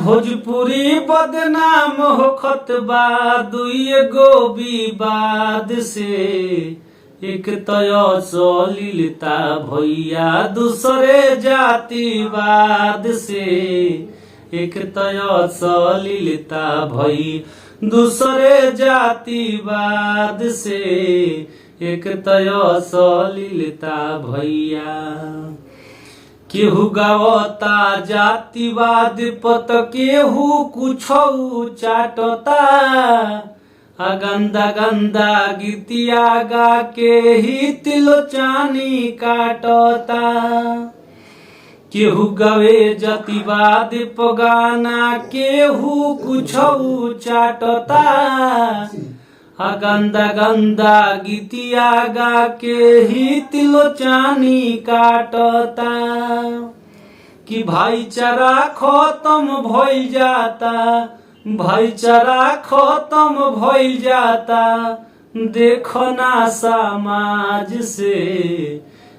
भोजपुरी बदनाम होखत बा दुई गो विवाद से। एक तय सलिलता भैया दूसरे जातिवाद से। एक तय सलिलता भई दूसरे जातिवाद से। एक तय सलिलता भैया केहू गावता जातिवाद पत केहू कुछौ चाटता। गंदा गंदा गीतिया गा के ही तिलोचानी काटता। केहू गवे जातिवाद पगाना केहू कुछौ चाटता। गंदा गंदा गीतिया गा के ही तिलोचानी काटता। कि भाईचारा खत्म भइल जाता। भाईचारा खत्म भइल जाता। देखो ना समाज से।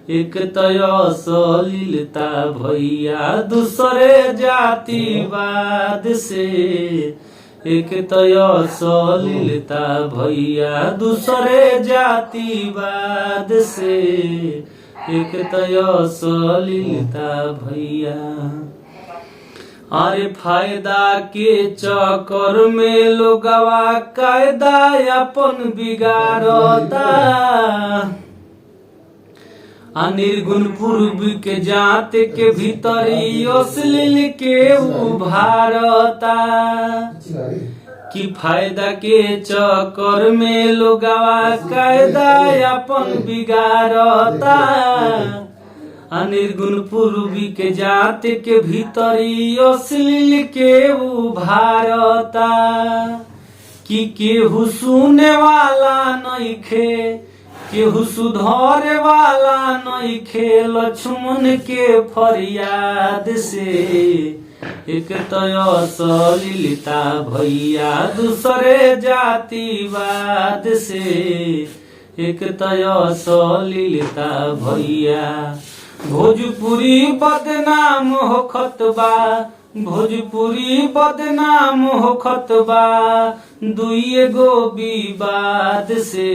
एक तय सलिलता भैया दूसरे जातिवाद से। एक तय सलिलता भैया दूसरे जातिवाद से। एक तय सलिलता भैया अरे फायदा के चक्कर में लोगवा कायदा अपन बिगाड़ता। निर्गुण पूर्व के जात के भीतरी अश्लील के उभारता। कि फायदा के चक्कर में लोगवा कायदा अपन बिगाड़ता। निर्गुण पूर्वी के जात के भीतरी अश्लील के उभारता। कि केहू सुने वाला नइखे केहू सुधरे वाला नइखे लक्ष्मण के फरियाद से। एक तय सलिलता भैया दूसरे जातिवाद से। एक तय सलिलता भैया भोजपुरी बदनाम होखत बा। भोजपुरी बदनाम होखत बा दुई गो विवाद से।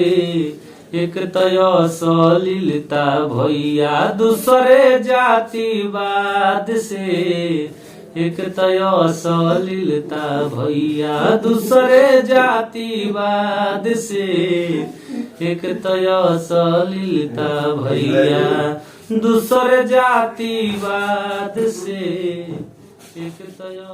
एक तय सलिलता भैया दूसरे जातिवाद से। एक तय सलिलता भैया दूसरे जातिवाद से। एक तय सलिलता भैया दूसरे जातिवाद से। एक तय